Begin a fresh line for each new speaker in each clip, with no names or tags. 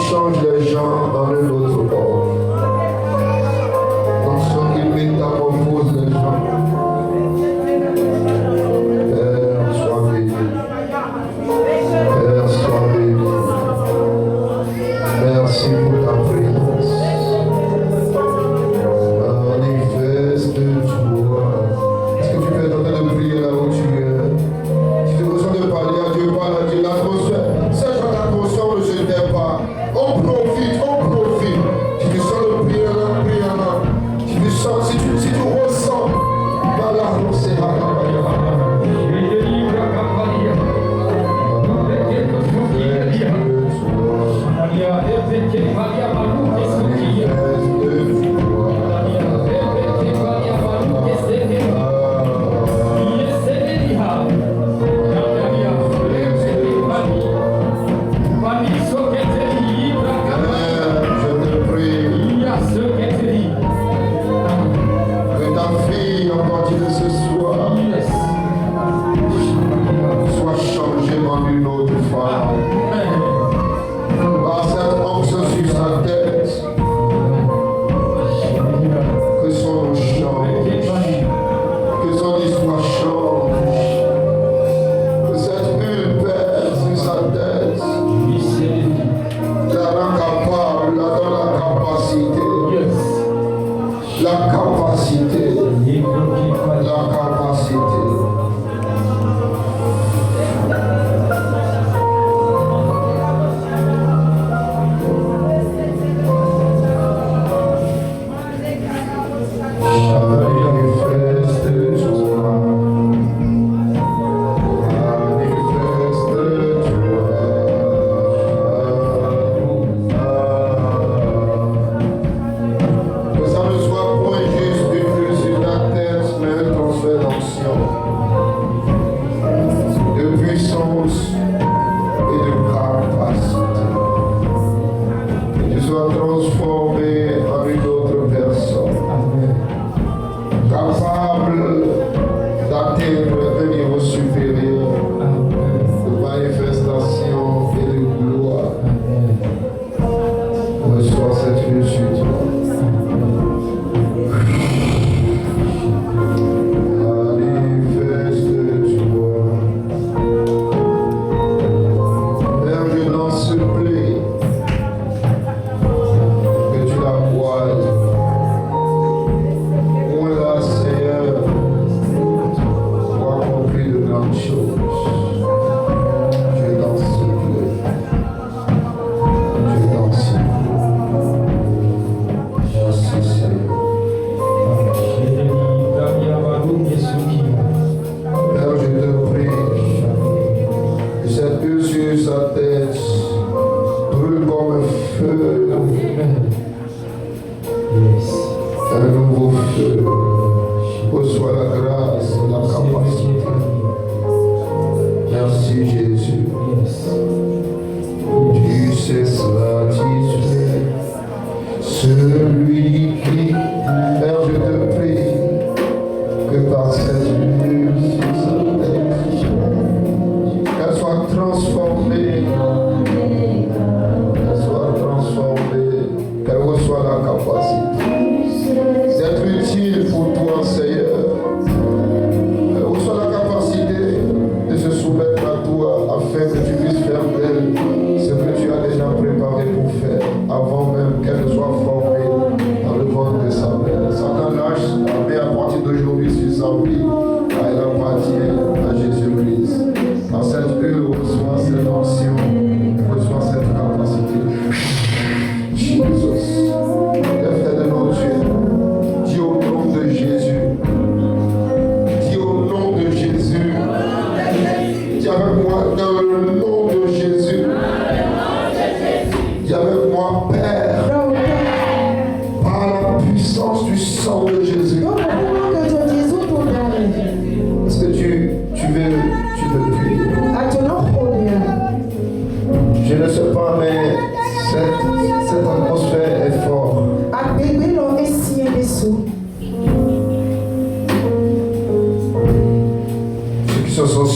change les gens dans un autre corps. L'onction qui métamorphose les gens. Père, sois béni. Père, sois béni. Merci pour ta présence. Manifeste toi. Est-ce que tu peux être en train de prier là où tu es? Si tu as besoin de parler à Dieu, parle à Dieu. L'atmosphère, c'est quand l'atmosphère ne se tait pas. On profite, on profite. Si tu sens le prier là, prie là. Si tu sens, si tu ressens, dans la rosée,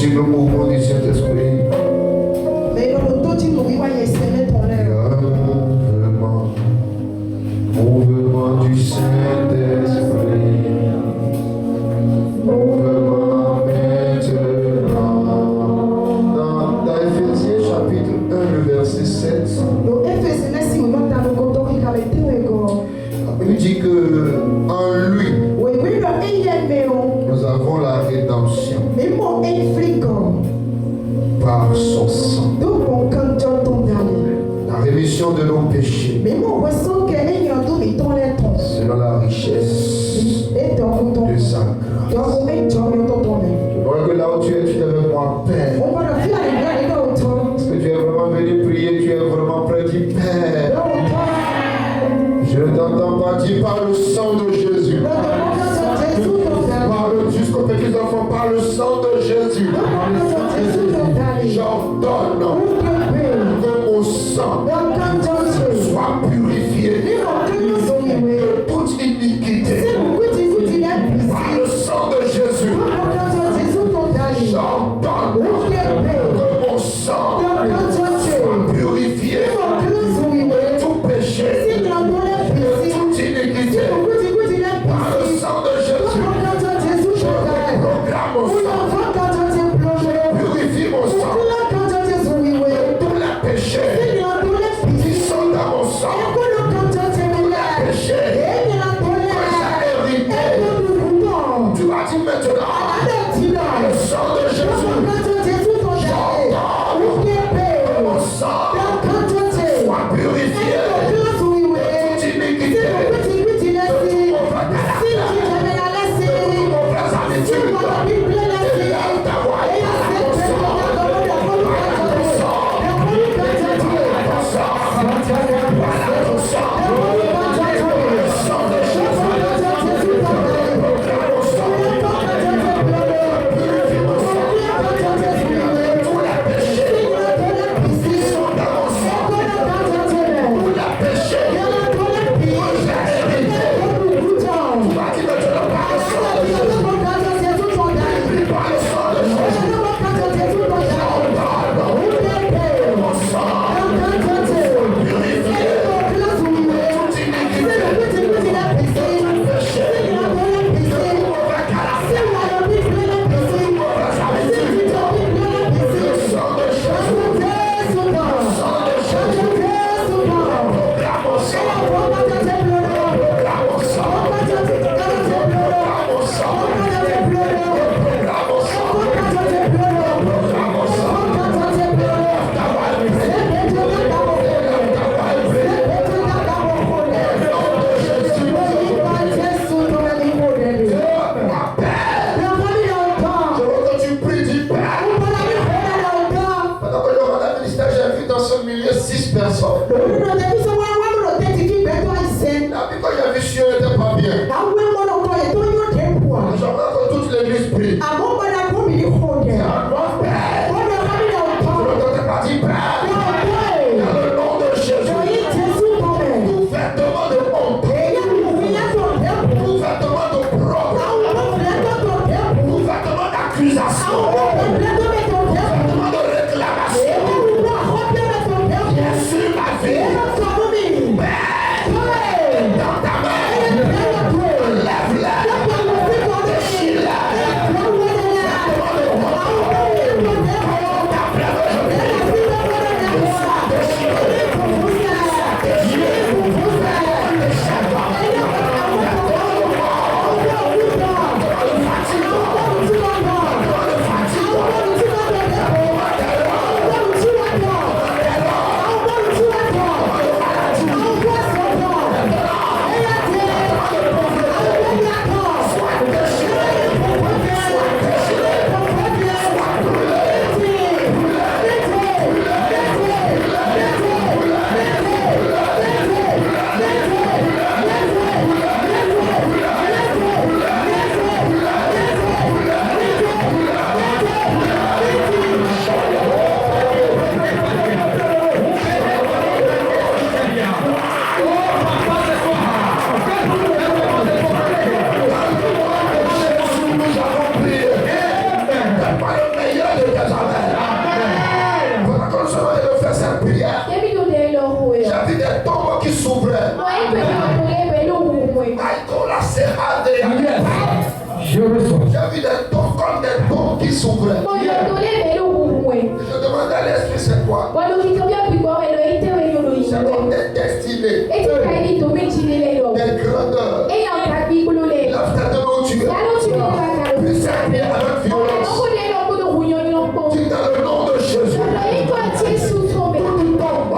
sensible au mouvement du Saint-Esprit. rémission de nos péchés, selon la richesse de sa grâce. Je vois que là où tu es avec moi, Père. Est-ce que tu es vraiment venu prier? Tu es vraiment prêt? Dis, Père. Je ne t'entends pas. Dis, par le sang de Jésus. Parle jusqu'aux petits enfants, par le sang de Jésus. J'ordonne que mon sang soit purifié de toute iniquité. Par le sang de Jésus, j'ordonne que mon sang soit purifié de tout péché, de toute iniquité. Par le sang de Jésus, je proclame mon sang, je purifie mon sang de tous les péchés qui sont dans mon sang, tous les péchés que j'ai hérités. Tu vas dire maintenant, le sang de Jésus, j'ordonne que mon sang soit purifié de toute iniquité, de tout mauvais caractère, de toute mauvaise habitude, et là d'avoir
Dans le nom de Jésus, tout tombe.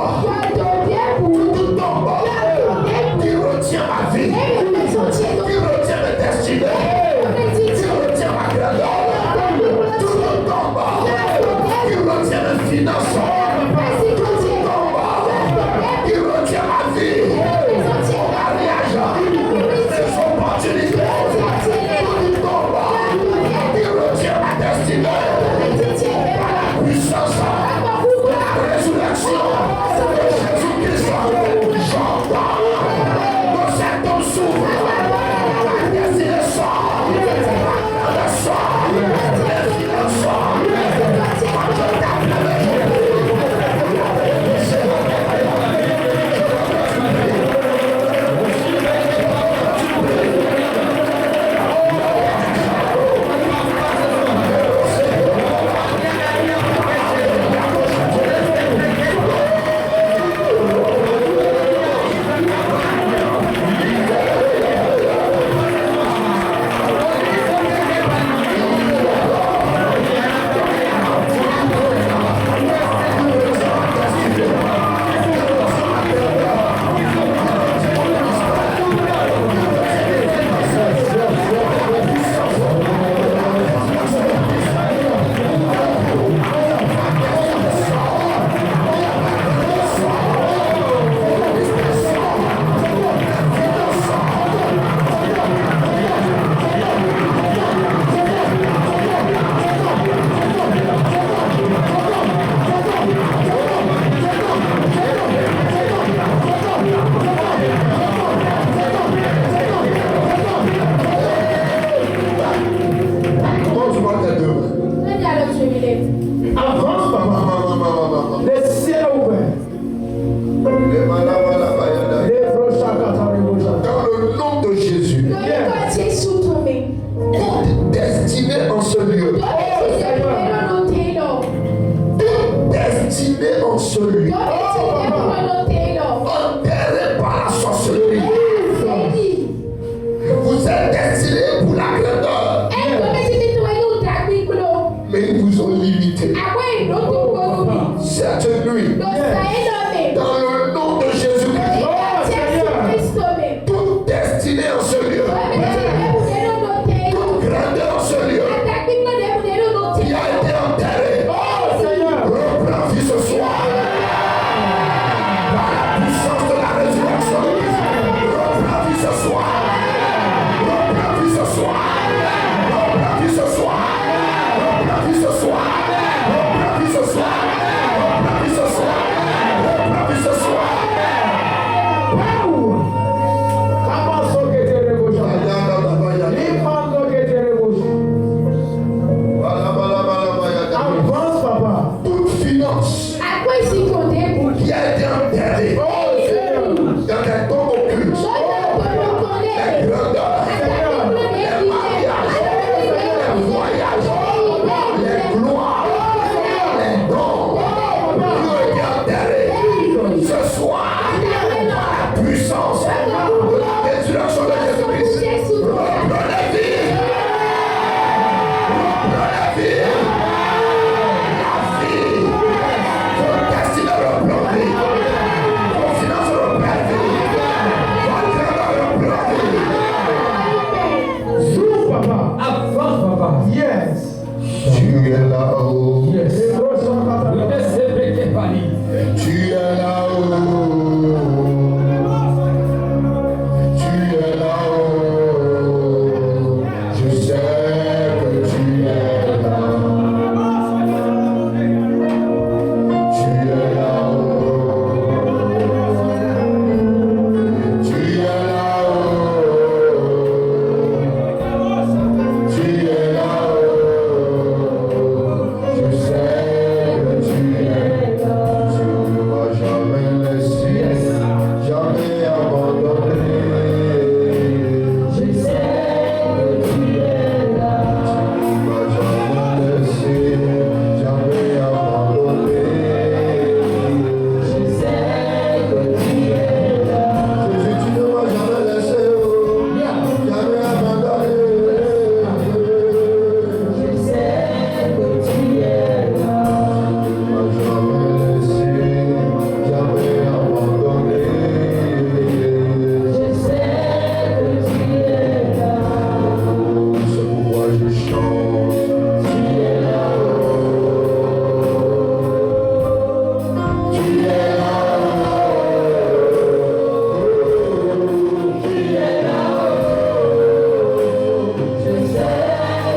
dans les tombes occultes, les grandeurs, les mariages, les voyages, les gloires, les dons qui ont été enterrés ce soir, la puissance de la résurrection de Jésus-Christ. Reprenez vie. Reprenez vie. La vie. Votre destinée reprend vie. Vos finances reprennent vie. Votre travail reprend vie.
Sous papa. Avance papa. Yes.
Tu es là-haut.
Yes.
Tu es là-haut. Tu es là-haut. Je sais que tu es là. Tu es là-haut. Tu es là-haut. Tu es là-haut. Je sais que tu es là. Tu ne m'as jamais laissé, jamais abandonné. Je sais que tu es là. Tu ne m'as jamais laissé, jamais abandonné. Je sais que tu es là. Jésus, tu ne m'as jamais laissé, jamais abandonné. Je sais que tu es là. Tu ne m'as jamais laissé, jamais abandonné. Je sais que tu es là. C'est pourquoi je chante. Tu es là-haut. Tu es là-haut. Tu es là-haut. Je sais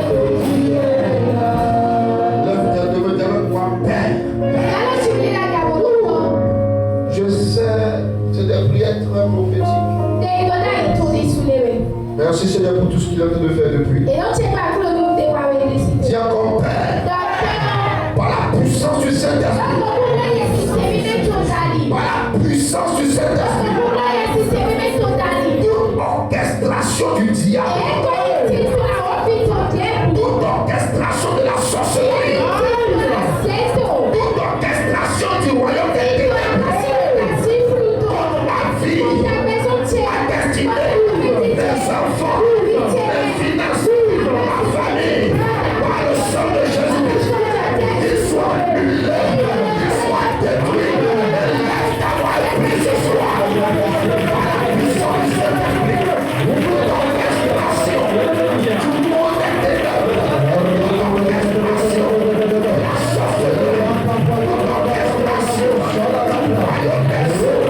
que tu es là. Lève-toi devant moi, Père. Je sais, c'est des prières très prophétiques. Merci Seigneur pour tout ce qu'il est en train de faire depuis. Dis encore Père, par la puissance du Saint-Esprit, par la puissance du Saint-Esprit, toute orchestration du diable, toute orchestration de la sorcellerie, toute orchestration du royaume des ténèbres, contre ma vie, ma destinée, mes enfants, mes finances, ma famille, par le sang de Jésus-Christ, qu'ils soient brûlés, qu'ils soient détruits. Lève ta voix et prie ce soir. Par la puissance du Saint-Esprit, toute orchestration du monde des ténèbres, toute orchestration de la sorcellerie, toute orchestration du royaume des eaux,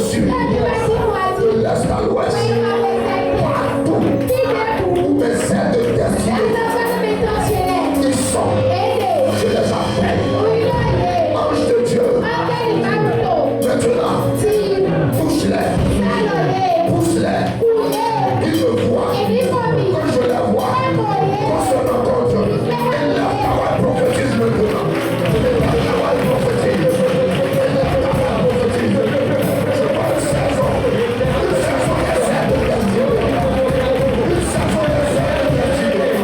sud, de l'est à l'ouest, partout où mes aides de destinée, ils sont, je les appelle, ange de Dieu, maintenant, touche-les, pousse-les, ils me voient, quand je les vois, quand je me rencontre, et la parole prophétise maintenant, et la parole prophétise, je parle saison, une saison des aides de destinée, une saison des aides de destinée.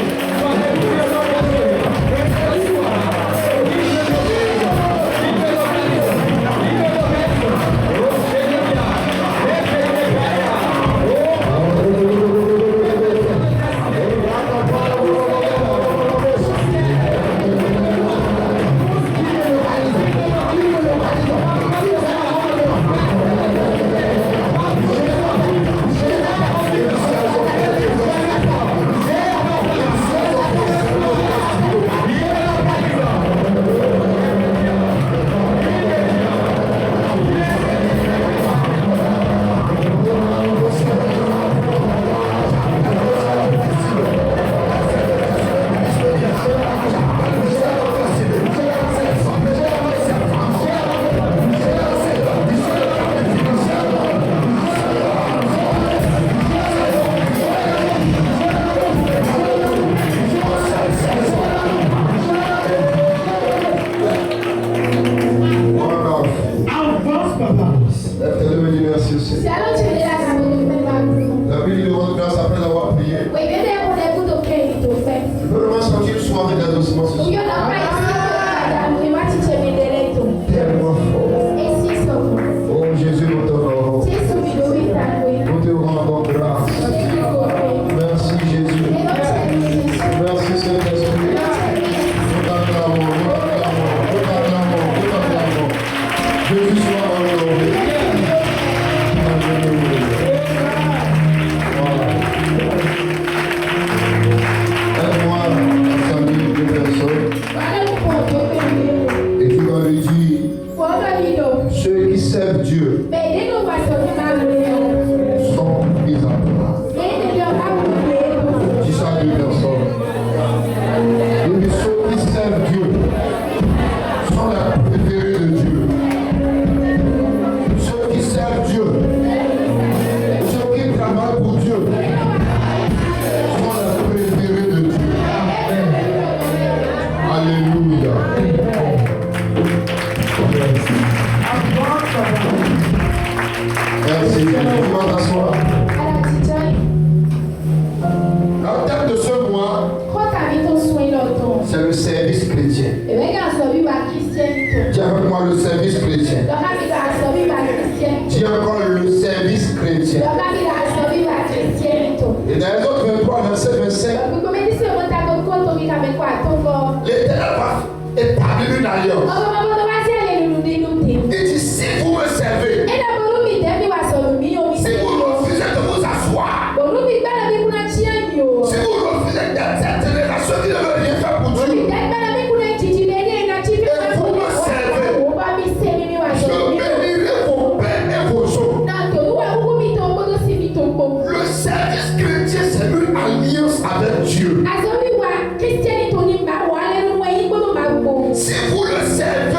Si vous le servez,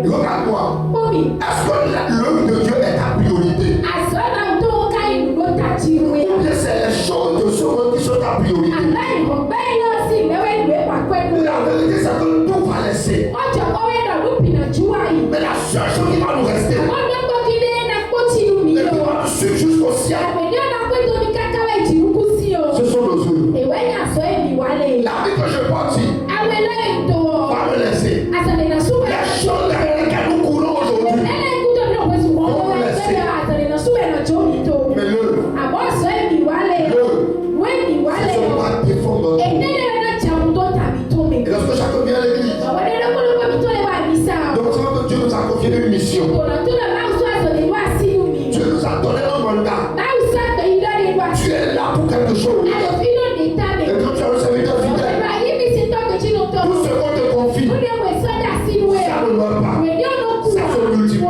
Regarde-moi. Est-ce que l'œuvre de Dieu est ta priorité? Ou bien c'est les choses de ce monde qui sont ta priorité? La vérité, c'est que tout va laisser. Mais la seule chose qui va nous rester, et qui va nous suivre jusqu'au ciel, ce sont nos œuvres. La vie que je bâtis va me laisser. Les choses derrière lesquelles nous courons aujourd'hui vont me laisser. Mais l'œuvre, ce sont pas défendre. Et lorsque chacun vient à l'église, donc c'est que Dieu nous a confié une mission. Dieu nous a donné un mandat. Tu es là pour quelque chose. Et quand tu as un serviteur fidèle, tout ce qu'on te confie, ça ne meurt pas. Ça se multiplie.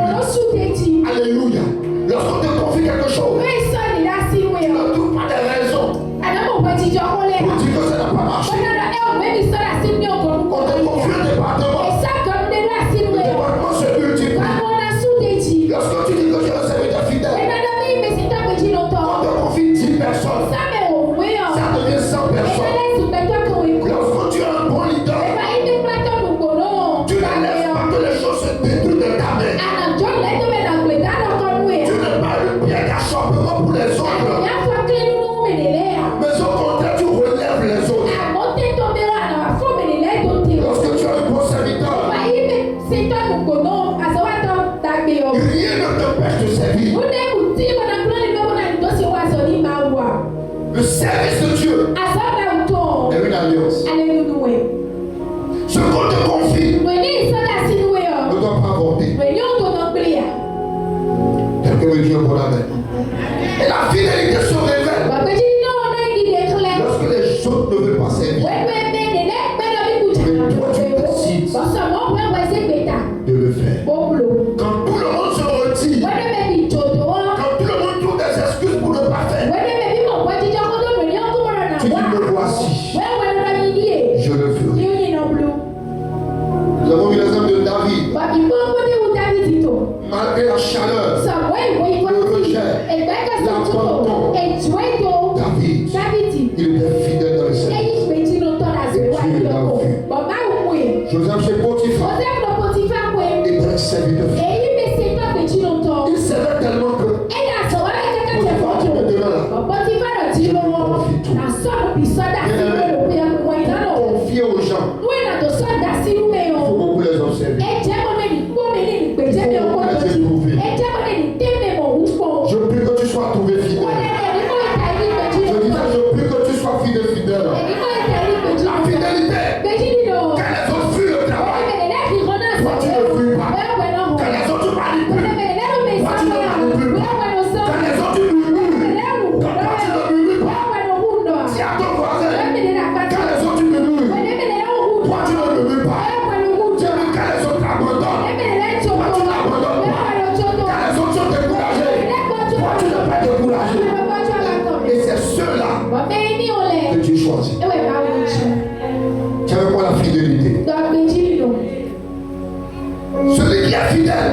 Alléluia. Lorsqu'on te confie quelque chose, tu ne trouves pas des raisons pour dire que ça n'a pas marché. On te confie un département. Le département se multiplie. Lorsque tu dis que tu es un serviteur fidèle, on te confie 10 personnes. Ça devient 100 personnes. Lorsque tu es un bon leader, tu ne laisses pas que les choses se détruisent de ta main. Tu ne parles bien d'achoppement pour les autres. Mais au contraire, tu relèves les autres. Lorsque tu es un bon serviteur, rien ne t'empêche de servir. Le service de Dieu est une alliance. Ce qu'on te confie ne doit pas avorter. Quelqu'un me dit un bon amen. Et la fidélité se révèle lorsque les autres ne veulent pas servir. Mais toi, tu décides de le faire. Quand tout le monde se retire, quand tout le monde trouve des excuses pour ne pas faire, tu dis me voici, je le ferai. Nous avons vu l'exemple de David. Malgré la chaleur, le rejet, l'abandon, David, il était fidèle dans le service. Dieu l'a vu. Joseph chez Potiphar était un serviteur fidèle. Il savait tellement que Potiphar, tu me demandes là, je lui confie tout. Confier aux gens, il faut beaucoup les observer. Je prie que tu sois trouvé fidèle. Je disais, je prie que tu sois fidèle. La fidélité, quand les autres fuient le travail, toi tu ne fuis pas. Quand les autres manipulent, toi tu ne manipules pas. Quand les autres murmurent, toi tu ne murmures pas. Si à ton voisin, quand les autres murmurent, toi tu ne murmures pas. Dieu dit quand les autres abandonnent, toi tu n'abandonnes pas. Quand les autres sont découragés, toi tu ne peux pas décourager. Et c'est ceux-là que tu choisis. Tu avec moi la fidélité. Celui qui est fidèle,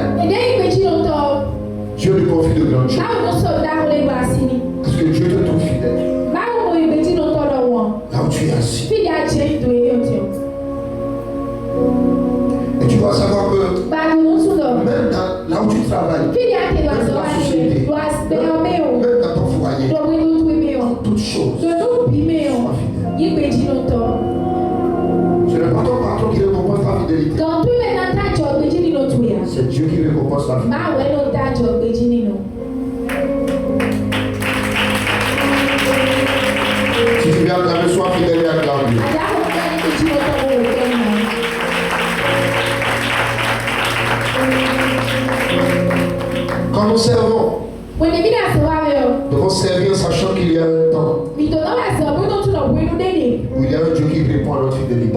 Dieu lui confie de grandes choses. Parce que Dieu te trouve fidèle. Là où tu es assis. Et tu dois savoir que même là où tu travailles, même dans la société, même dans ton foyer, en toutes choses, sois fidèle. Ce n'est pas ton patron qui récompense ta fidélité. C'est Dieu qui récompense ta fidélité. Si tu viens acclamer, sois fidèle et acclame Dieu. Quand nous servons, nous devons servir en sachant qu'il y a un temps où il y a un Dieu qui répond à notre fidélité.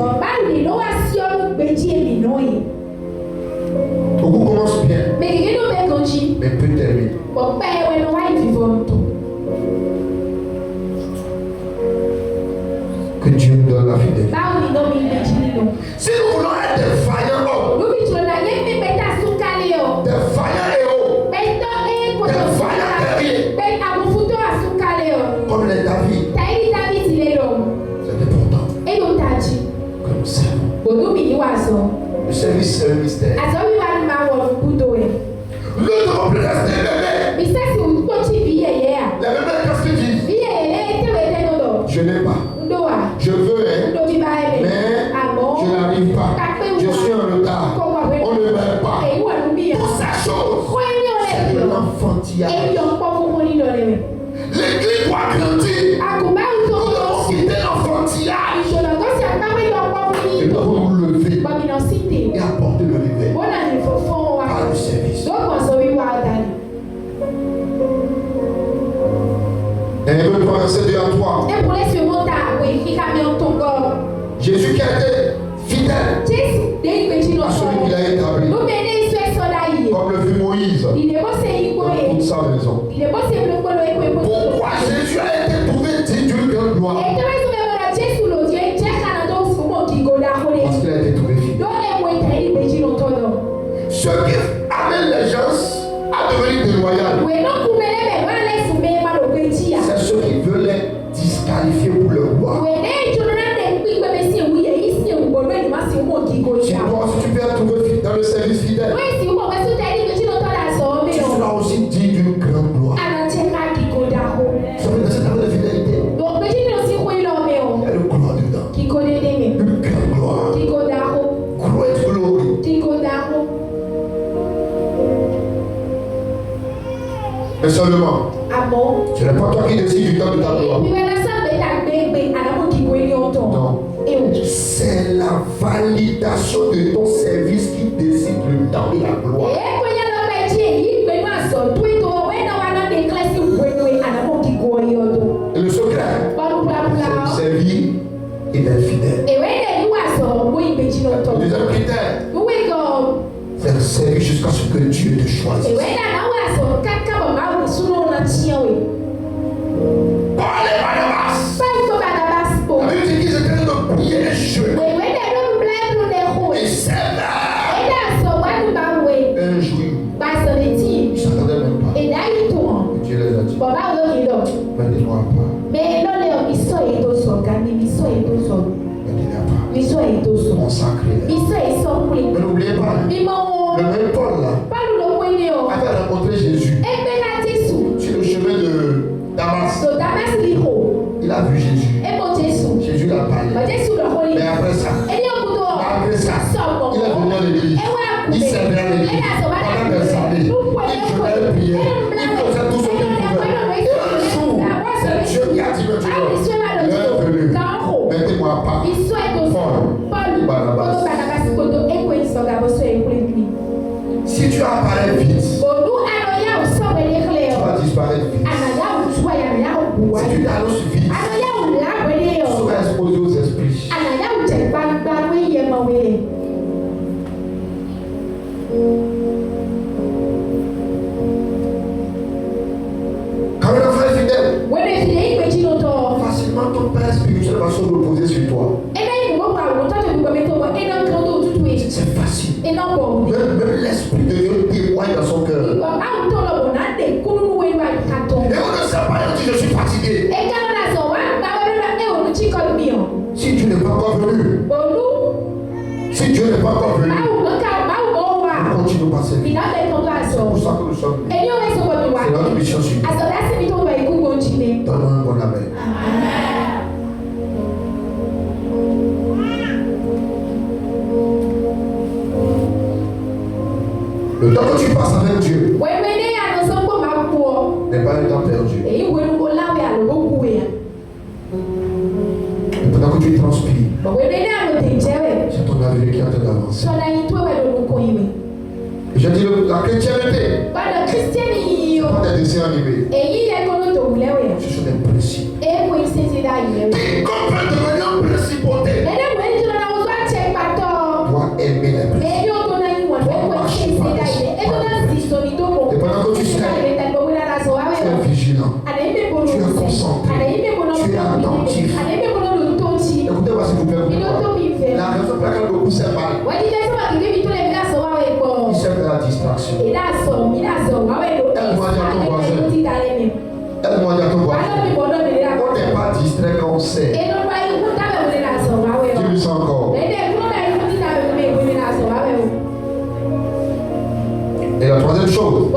Beaucoup commencent bien, mais peu terminent. Que Dieu nous donne la fidélité. Si nous voulons être des vaillants hommes, L'église doit grandir. Nous devons quitter l'enfantillage. Et nous devons nous lever et apporter le réveil par le service. Et Hébreux 3, verset 2 à 3. Jésus qui a été fidèle à celui qu'il a établi, comme le fut Moïse, dans toute sa maison. Pourquoi Jésus a été trouvé digne d'une grande gloire? Parce qu'il a été trouvé fidèle. Ce qui amène les gens à devenir déloyaux, c'est ceux qui veulent les disqualifier pour leur gloire. Si toi aussi tu peux être trouvé dans le service fidèle, tu seras aussi digne d'une grande gloire. Ça veut dire que c'est dans la fidélité. Il y a le gloire dedans. Une grande gloire. Great glory. Mais seulement, ce n'est pas toi qui décides du temps de ta gloire. Non. C'est la validation de ton service qui décide le temps de la gloire. Et le secret, c'est de servir et d'être fidèle. Le deuxième critère, c'est de servir jusqu'à ce que Dieu te choisisse. Paul et Barnabas, la Bible dit qu'ils étaient dans le pied des cheveux. Et c'est là. Un jour, ils ne s'attendaient même pas. Et Dieu les a dit, maintenant pas. Consacré. Mais n'oubliez pas, le même Paul là avait rencontré Jésus sur le chemin de Damas. Il a vu Jésus. Jésus l'a parlé. Mais après ça, il est venu à l'église. Il servait à l'église. Pendant des années, il faisait la prière. Il faisait tout ce qu'il pouvait. Et un jour, c'est Dieu qui a dit maintenant, il est venu. Mettez-moi pas. Paul et Barnabas. Si tu apparais vite, tu vas disparaître vite. Si tu t'annonces vite, tu seras exposé aux esprits. Quand le frère est fidèle, facilement ton père spirituel va se reposer sur toi. C'est facile. Même l'esprit de Dieu témoigne dans son cœur. Et on ne sait pas dire je suis fatigué. Si Dieu n'est pas encore venu, si Dieu n'est pas encore venu, on continue par cette vie. C'est pour ça que nous sommes venus. C'est notre mission sur nous. Donne-moi un bon amen. Le temps que tu passes avec Dieu n'est pas un temps perdu. Le temps que tu transpires, c'est ton avenir qui est en train d'avancer. Je dis la chrétienté, pas des dessins animés. Ce sont des principes. Quiconque peut devenir un principauté doit aimer les principes. Et pendant que tu sais, tu es vigilant, tu es concentré, tu es attentif. Écoutez, voici vous plaît. La raison pour laquelle beaucoup s'aiment mal, ils s'aiment de la distraction. Aide-moi à dire à ton voisin. Aide-moi à dire à ton voisin. On n'est pas distrait quand on sait. Tu le sens encore. Et la troisième chose,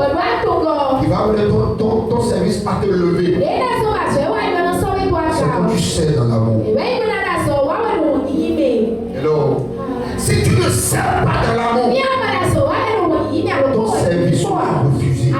qui va amener ton service à te lever, c'est quand tu sais dans l'amour. Hello. Si tu ne sais pas dans l'amour, ton service sera refusé.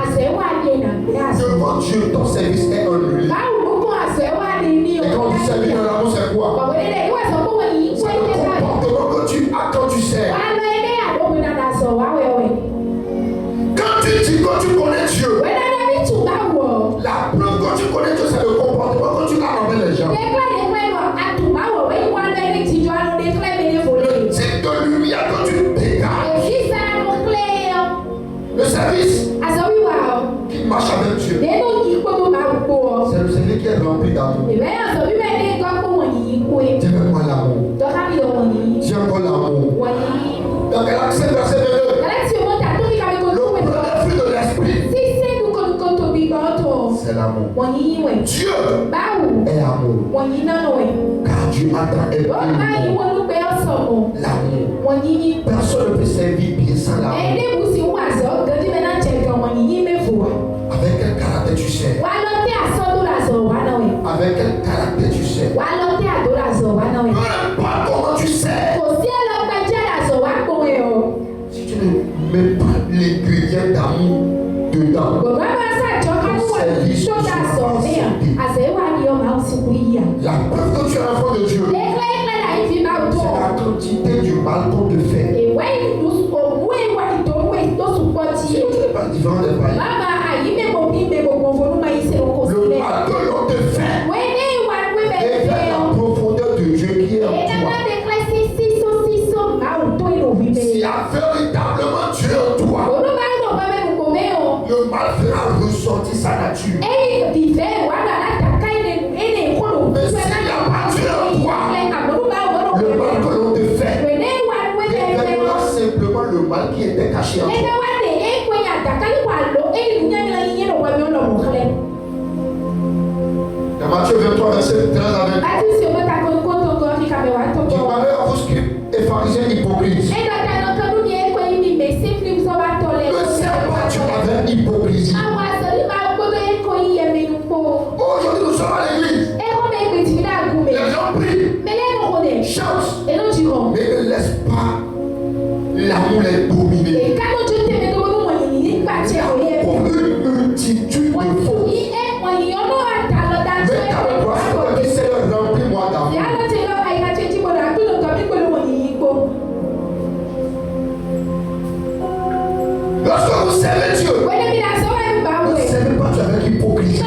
Le service
Azɔwi wa o.
qui marche avec Dieu,
N'eno yi kpɔtɔ ma kpɔ o.
c'est le service qui est rempli d'amour.
Ebe azɔwi bɛ ne gbɔ kpɔ wɔnyi yi koe.
Dieu veut moi l'amour.
Dɔka mi lɔ wɔnyi yi.
Dieu encore l'amour.
Wɔnyi yi.
Donc elle accepte verset 22.
Galaxy o mo ta to mi ka mi ko
Le
to wɛ.
premier fruit de l'esprit,
Sise ko tobi gbɔ to.
c'est l'amour.
Wɔnyi yi wɛ.
Dieu
Bawo.
est amour.
Wɔnyi nanu wɛ.
Car Dieu attend et
Ɔba yi
aime
wɔlu bɛ ɔsɔmɔ.
l'amour.
Wɔnyi yi.
Personne ne peut servir bien sans l'amour.
Ɛne busi wo azɔ gadi bɛ na cɛ kan wɔnyi yi bɛ fo wa.
Avec quel caractère tu sais?
Wa lɔ tɛ asɔdo la zɔ wa na wɛ.
Avec quel caractère tu sais?
Wa lɔ tɛ ado la zɔ wa na wɛ.
Peu importe comment tu sais.
Kò sí ɛlɔgbɛjɛ la zɔ wa kpɔ wɛ o.
Si tu ne mets pas l'ingrédient d'amour dedans,
Bɔbɔ bɛ sa jɔ ka nu wa tó da zɔ ne ya. Azɛ wa ni yɔ ma o si kuli yi ya.
la preuve que tu es enfant de Dieu,
Ekele ekele la yi fi ma o
c'est
tó.
la quantité du mal qu'on te fait.
Ìwé ìlú òwú ìwà ìdòwú tó sùpọ̀
Si
ti.
tu n'es pas différent des païens,
Bàbá àyí mẹ́bò bí mẹ́bò gbọ̀ngbọ̀n ma yí se o kò
le
sílẹ̀.
mal que l'on te fait
Wọ́n ní ìwà ìwé bẹ̀rẹ̀
révèle
fẹ́
la
o.
profondeur de Dieu qui est en
Èdè
toi.
náà dé kílẹ̀ sísọ máa ò tó ìlú òbí
S'il y
bẹ́ẹ̀.
a véritablement Dieu en toi,
Olúwa ń lò bá mẹ́nu kò mẹ́ o.
le mal fera ressortir sa nature.
Ẹ̀yìn dìfẹ́ ìwádà látàkà ẹ̀nà ìkọlù
Mais s'il n'y a pas Dieu en toi, le mal que l'on te fait révèlera simplement le mal qui était caché en toi. Dans Matthieu 23, verset 13 à 20. Du malheur à vos scribes et pharisiens hypocrites. Le serpent, tu avais hypocrisie. Aujourd'hui, nous sommes à l'église. Les gens prient, chantent, mais ne laissent pas l'amour les dominer. Pour une multitude de faux. Mais ta réponse qui s'est rempli-moi d'amour. Lorsque vous servez Dieu, ne servez pas Dieu avec hypocrisie.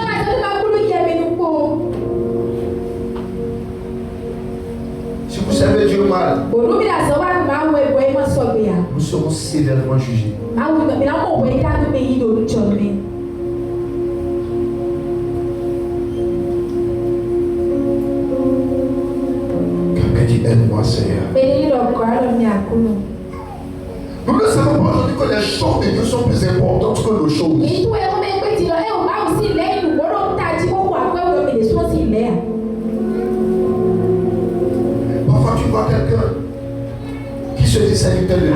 Si vous servez Dieu mal, nous serons sévèrement jugés. Quelqu'un dit aide-moi Seigneur. Nous ne savons pas aujourd'hui que les choses de Dieu sont plus importantes que nos choses. Parfois tu vois quelqu'un qui se dit serviteur de Dieu.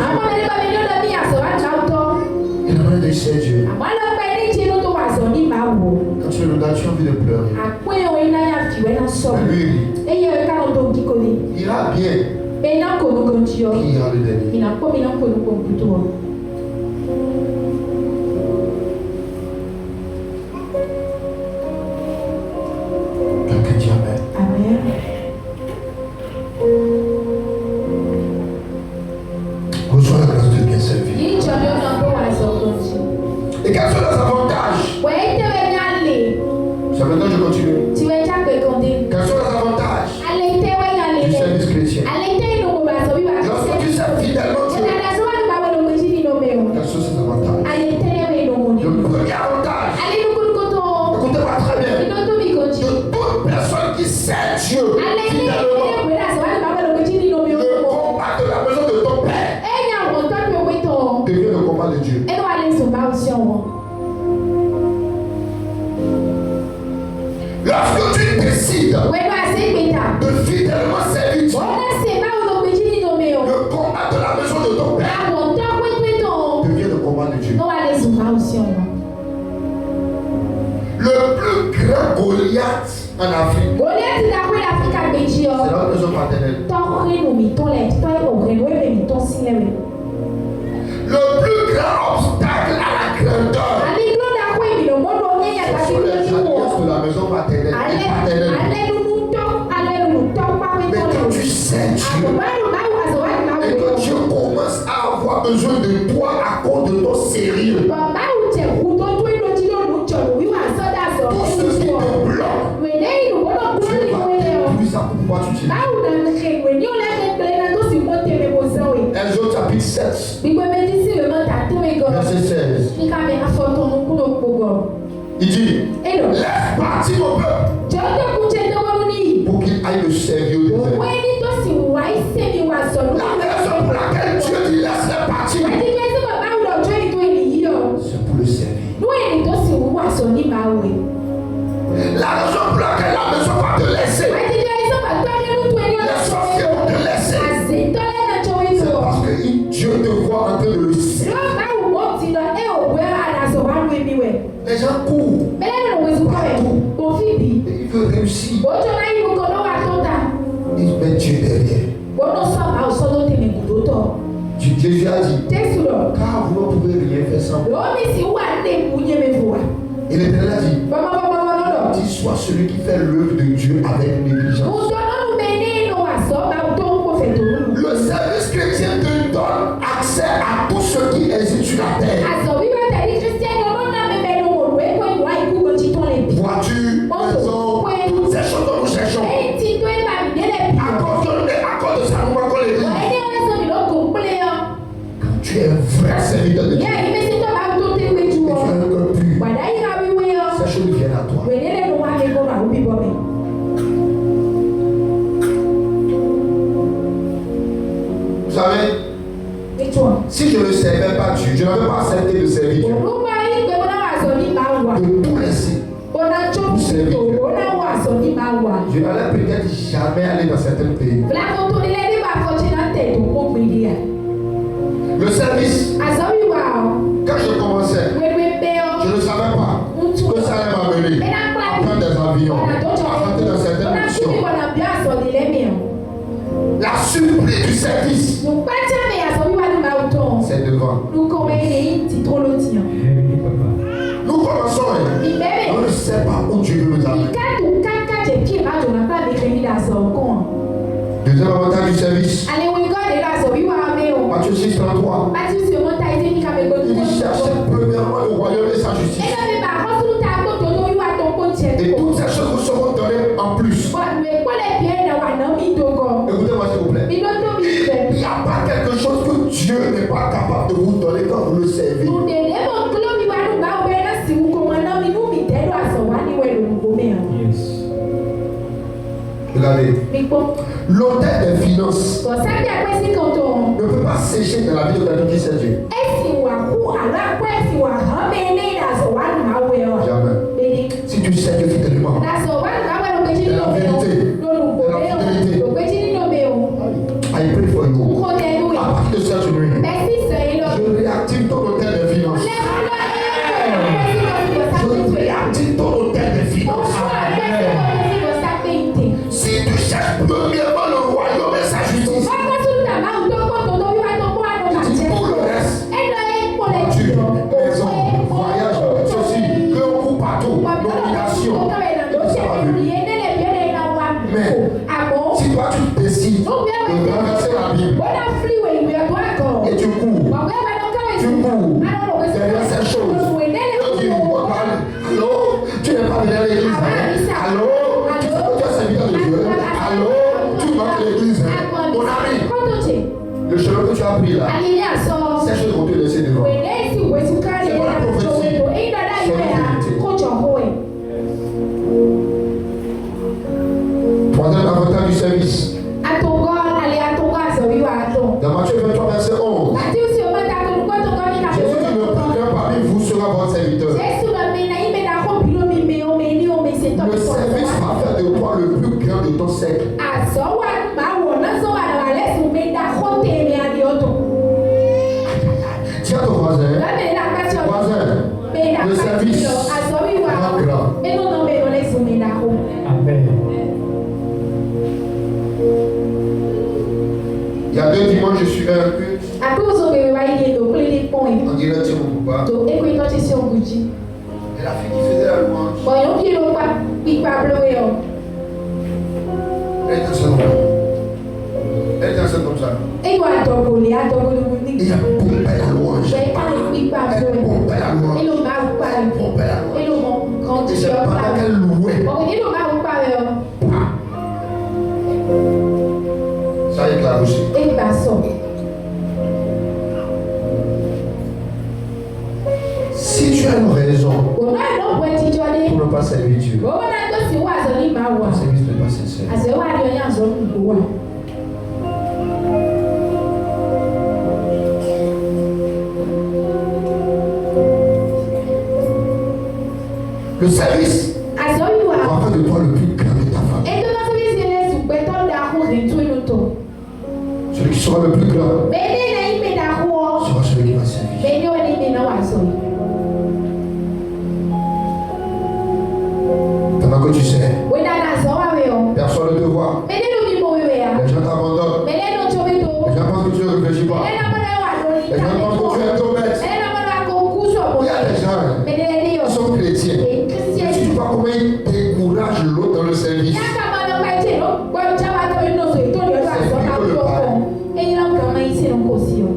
Il a envie de servir Dieu. Quand tu le regardes, tu as envie de pleurer. Mais lui, il ira bien. Qui ira le dernier. Quelqu'un dit Amen. Reçois la grâce de bien servir. Et quels sont les avantages? C'est maintenant que je continue. Quels sont les avantages du service chrétien? Lorsque tu sers fidèlement Dieu, quels sont ces avantages? Le premier avantage, écoutez-moi très bien, de toute personne qui sert Dieu fidèlement, le combat de la maison de ton père devient le combat de Dieu. Lorsque tu décides de fidèlement servir Dieu, le combat de la maison de ton père devient le combat de Dieu. Le plus grand Goliath en Afrique, c'est la maison paternelle. Le plus grand obstacle à la grandeur, ce sont les alliances de la maison paternelle et paternelle. Mais quand tu sais Dieu, et que Dieu commence à avoir besoin de toi à cause de ton sérieux, tout ce qui te bloque, Dieu va détruire ça pour pouvoir t'utiliser. Exode chapitre 7, verset 16. Il dit,
Hello.
laisse partir mon peuple pour qu'il aille me servir au désert. La raison pour laquelle Dieu dit laisse-les partir, c'est pour le servir. La raison pour laquelle la maison va te laisser, les sorciers vont te laisser, c'est parce que Dieu te voit en train de le servir. Les gens courent partout et ils veulent réussir. Ils mettent Dieu derrière. Jésus a dit, car vous ne pouvez rien faire sans moi. Et l'Éternel a dit, dis-sois celui qui fait l'œuvre de Dieu avec négligence. Le service chrétien te donne accès à tous ceux qui hésitent sur la terre. Voiture, maison, toutes ces choses dont nous cherchons. À cause de ça, nous manquons l'église. Quand tu es un vrai serviteur de Dieu, et tu as un cœur pur, ces choses viennent à toi. Vous savez, si je ne servais pas Dieu, je n'avais pas accepté de servir Dieu, de tout laisser pour servir Dieu, je n'allais peut-être jamais aller dans certains pays. Le service, quand je commençais, je ne savais pas que ça allait m'amener à prendre des avions, à rentrer dans certaines missions. La surprise du service, c'est devant. Nous commençons, on ne sait pas où Dieu veut nous amener. Deuxième avantage du service, Matthieu 6, 33. Il dit cherchez premièrement le royaume et sa justice. Et toutes ces choses vous seront données en plus. Écoutez-moi s'il vous plaît. Il n'y a pas quelque chose que Dieu n'est pas capable de vous donner quand vous le servez. Regardez, l'autel des finances ne peut pas sécher dans la vie de quelqu'un qui sait Dieu. Jamais. Si tu sais Dieu fidèlement, c'est la vérité, c'est la fidélité. I pray for you. À partir de cette nuit, je réactive ton hôtel des finances. Je réactive ton hôtel des finances. Si tu cherches premièrement le royaume et sa justice, pour le reste, voiture, maison, voyage, ceci, que on coupe partout, nomination, ça va venir. Mais si toi tu décides de traverser la Bible et tu cours derrière ces choses, tu parles, allô, tu n'es pas derrière l'église, allô, tu es serviteur de Dieu, allô, tu manques l'église, mon ami, le chemin que tu as pris là, ces choses vont te laisser devant. C'est pas la prophétie, c'est la vérité. Troisième avantage du service. Dans Matthieu 23, verset 11. Jésus dit, le plus grand parmi vous sera votre serviteur. Le service va faire de toi le plus grand de ton cercle. Tiens ton voisin. Voisin, le service sera grand.
Amen.
Il y a 2 dimanches, je suivais un culte. On dirait que mon papa. Et la fille qui faisait la louange, elle était enceinte comme ça. Et il y a pompé la louange. Elle pompait la louange. Elle pompait la louange. Et c'est pendant qu'elle louait. Ça éclate aussi. Si tu as une raison
Òun náà ló wọ ẹtí jọ dé.
pour ne pas servir Dieu,
Òun náà tó sì wá àzọ ní ìmọ̀ àwọ̀.
ton service n'est pas sincère.
Àṣẹ wà ní ọyàn àzọ ní ìgbò wà.
Le service
Àṣẹ yìí wà.
va faire de toi le plus grand de ta famille.
Ètò náà fi ṣe lè sùn pé tó ń da kó rìn tó inú tó.
Celui qui sera le plus grand
Bẹ́ẹ̀ni náà yín mi dà kú ọ.
sera celui qui va servir.
Bẹ́ẹ̀ni ó ní mi náà wà sọ yìí.
Pendant que tu sais,
Wọ́n dáná àṣọ wà wẹ̀ ọ́.
personne ne te voit.
Bẹ́ẹ̀ni ló mi mọ̀ wíwẹ̀ yà.
Les gens t'abandonnent.
Bẹ́ẹ̀ni ló tó wí tó.
Les gens pensent que tu ne réfléchis pas.
Bẹ́ẹ̀ni ló mọ̀ wà lórí
Les gens pensent que tu es trop bête.
Bẹ́ẹ̀ni ló mọ̀ kó kú sọ̀bọ̀.
Il y a des gens
Bẹ́ẹ̀ni ló ní
qui
ọ̀.
sont chrétiens.
Èyí kírísítẹ́nì.
Tu ne sais pas comment ils découragent l'autre dans le service.
Yàtọ̀ máa lọ pa ẹ̀jẹ̀ ló gbọ́ jábá tó inú sọ ètò ìyọ̀dọ̀ àṣọ ká tó kọ̀. Ẹyin náà kàn máa ń ṣe kò sí o.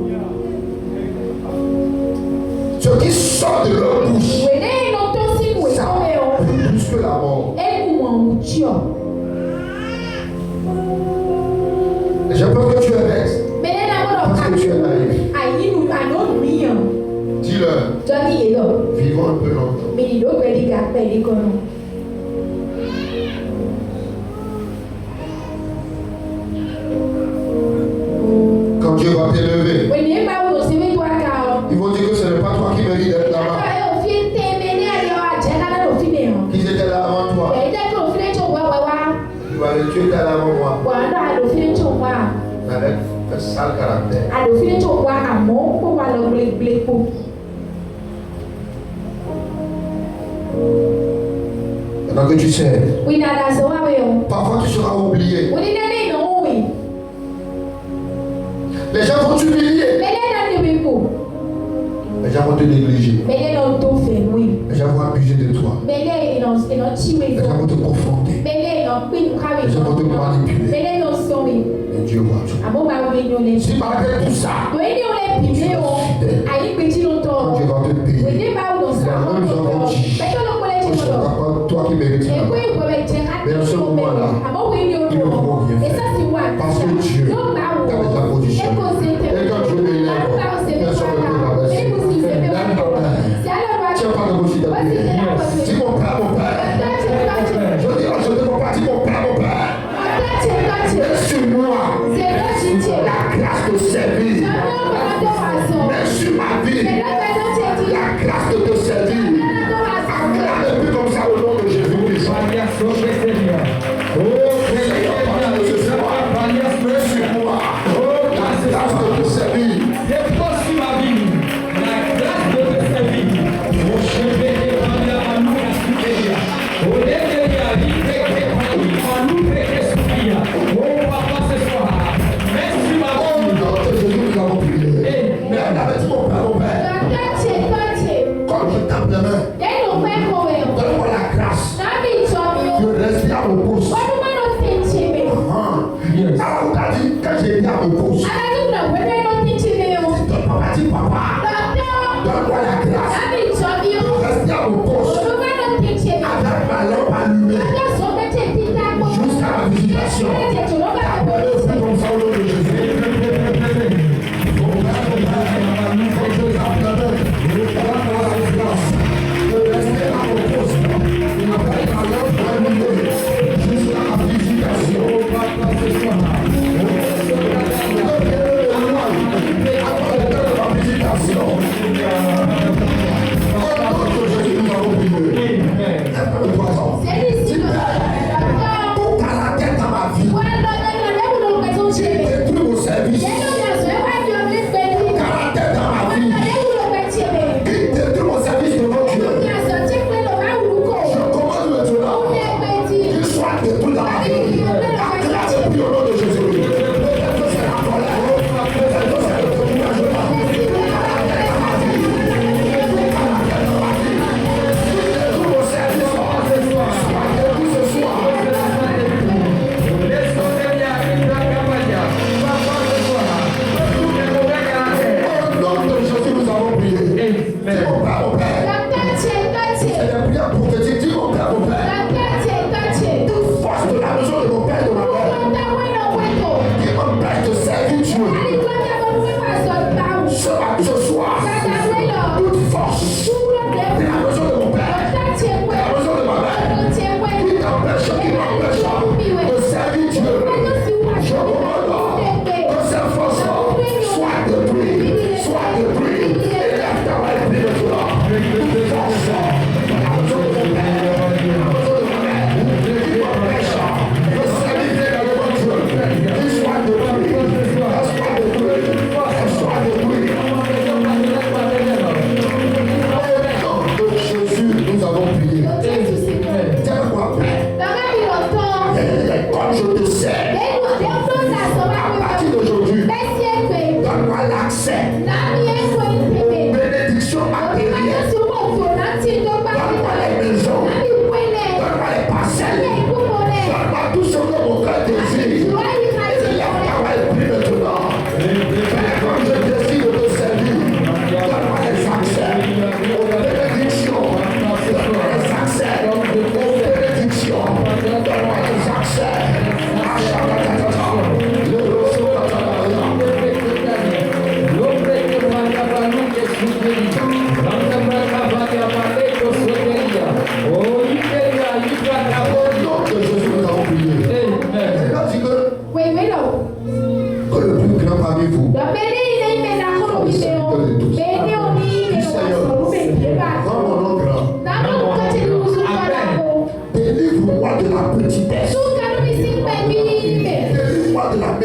Ce qui sort de leur bouche,
Wèlé inú tó sí ìwé
ça
tó wẹ̀ ọ́.
plus que la mort.
Ẹnu wọn ò jí ọ.
Les gens pensent que tu es bête.
Bẹ́ẹ̀ni náà gbọ́dọ̀ ká
Parce que tu es naïf.
àyínú àná mìíràn.
Dis-leur,
Jọ́ni yìí lọ.
vivons un peu longtemps.
Mi ni ló pẹ̀lú ká pẹ̀lú kan.
Quand Dieu va t'élever,
Wèlé bá wò sí wíwá ká ọ.
ils vont dire que ce n'est pas toi qui mérites d'être là-bas.
Ẹ̀ka òfin tẹ̀mẹ̀ ní àyọ̀ àjẹ́ká náà òfin nìyẹn.
Qu'ils étaient là avant toi.
Ẹ̀yìn jẹ́ kí òfin tó wá wá wá.
Tu vas aller, tu étais là avant moi.
Wà á lọ àlòfin tó wá.
Avec un sale caractère.
Àlòfin tó wá àmọ́ kó wà lọ gbégbépo.
Maintenant que tu sais,
Wí dada sọ wá wẹ̀ ọ́.
parfois tu seras oublié.
Wò ní dẹ́ni ìnáwó wì.
Les gens vont t'humilier.
Bẹ́lẹ̀ náà ní wípò.
Les gens vont te négliger.
Bẹ́lẹ̀ náà tó fẹ̀ wí.
Les gens vont abuser de toi.
Bẹ́lẹ̀ ìnà tí wí
Les gens
fún.
vont te confronter.
Bẹ́lẹ̀ ìnà pín káwé.
Les gens vont te manipuler.
Bẹ́lẹ̀ náà sọ wí.
Mais Dieu voit tout.
Àmọ́ bá wí ní olè.
Si malgré tout ça,
Wèé ní olè pìlẹ̀ o. Àyí gbèjì ló tọ̀.
quand Dieu va te payer,
Wèé ní bá wù
les
sọ àwọn
mêmes gens
ọ̀dọ́.
vont dire
Bẹ́tọ̀ ló kọ́lé
que
jẹ́
ce
lọ.
n'est pas toi qui mérites ça.
Ẹ̀kọ́ ìwọ̀ bẹ̀ jẹ́ ká
Mais à ce moment-là,
àmọ́ wèé ní olè
ils ne
o.
pourront rien
Ẹ̀sẹ̀
faire.
ti wà.
Parce que Dieu
Yóò bá wù
t'a déjà
ọ́.
positionné.
Ẹ̀kọ́ ṣe tẹ̀.
Et quand Dieu m'élève, personne ne peut m'abaisser. Lève ton main. Tiens pas de bouche d'appuyer. Dis mon père, mon père. Je dis, je ne peux pas dire mon père, mon père. Mets sur moi la grâce de servir. Mets sur ma vie la grâce de te servir. Acclame plus comme ça au nom de Jésus-Christ. Mets sur moi la grâce de te servir. Oh, notre Jésus, nous avons prié. Mais elle avait dit mon père, mon père. Quand je tape les mains, donne-moi la grâce de rester à mon poste. Alors, on t'a dit, quand j'ai été à mon poste, ton papa dit, papa, donne-moi la grâce de rester à mon poste avec ma lampe allumée jusqu'à la visitation. Appelez plus comme ça au nom de Jésus. Mon père, quand je tape les mains, donne-moi la grâce de rester à mon poste avec ma lampe allumée jusqu'à la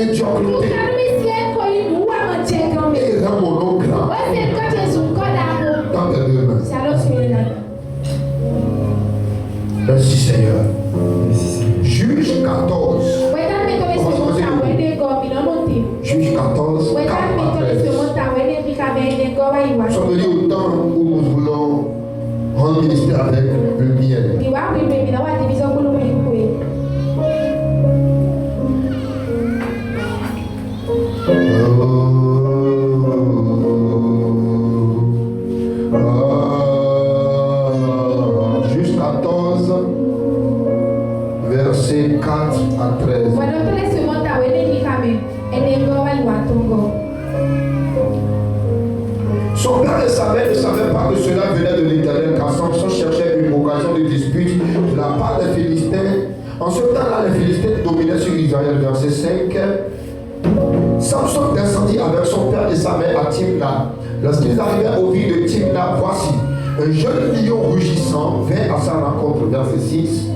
médiocrité et rends mon nom grand dans tes deux mains. Merci Seigneur. Juge 14. Juge 14, 4 à 13. Nous sommes venus au temps où nous voulons rendre ministère avec le miel. Juge 14, verset 4 à 13. Son père ne savait pas que cela venait de l'Éternel, car Samson cherchait une occasion de dispute de la part des Philistins. En ce temps-là, les Philistins dominaient sur Israël. Verset 5. Samson descendit avec son père et sa mère à Timna. Lorsqu'ils arrivèrent au ville de Timna, voici, un jeune lion rugissant vint à sa rencontre. Verset 6.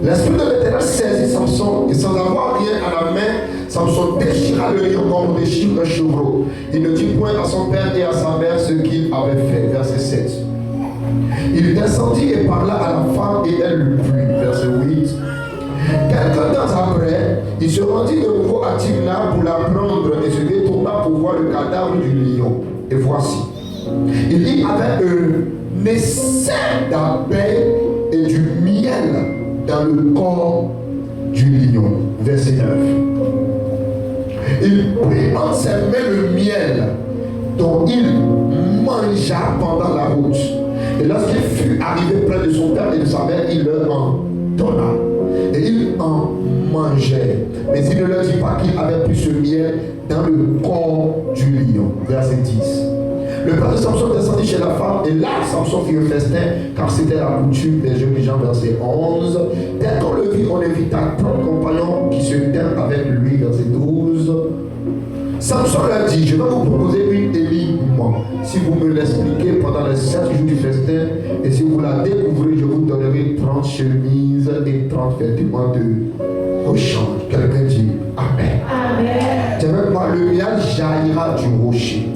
L'esprit de l'Éternel saisit Samson et sans avoir rien à la main, Samson déchira le lion comme on déchire un chevreau. Il ne dit point à son père et à sa mère ce qu'il avait fait. Verset 7. Il descendit et parla à la femme et elle le plut. Verset 8. Quelque temps après, il se rendit de nouveau à Timna pour la prendre et se détourna pour voir le cadavre du lion. Et voici, il y avait un essai d'abeilles et du miel dans le corps du lion. Verset 9. Il prit en ses mains le miel dont il mangea pendant la route. Et lorsqu'il fut arrivé près de son père et de sa mère, il leur en donna. Et il en mangeait. Mais il ne leur dit pas qu'il avait pris ce miel dans le corps du lion. Verset 10. Le père de Samson descendit chez la femme et là Samson fit un festin car c'était la coutume des jeunes gens. Verset 11. Dès qu'on le vit, on invita 30 compagnons qui se tinrent avec lui. Verset 12. Samson leur dit, je vais vous proposer une énigme. Si vous me l'expliquez pendant les 7 jours du festin, et si vous la découvrez, je vous donnerai 30 chemises et 30 vêtements de rechange. Quelqu'un dit Amen.
Amen.
Tu veux pas, le miel jaillira du rocher.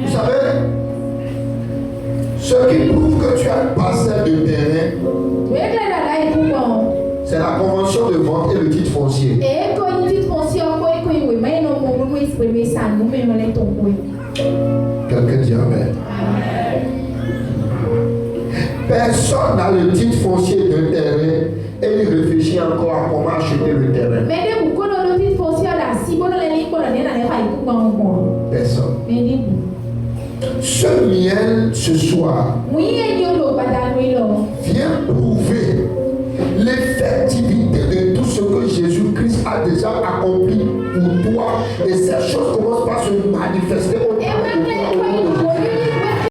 Vous savez, ce qui prouve que tu as une parcelle de terrain, c'est la convention de vente et le titre foncier. Quelqu'un dit Amen. Personne n'a le titre foncier d'un terrain et il réfléchit encore à comment acheter le terrain. Personne. Ce miel ce soir vient prouver l'effectivité de tout ce que Jésus-Christ a déjà accompli pour toi et ces choses commencent par se manifester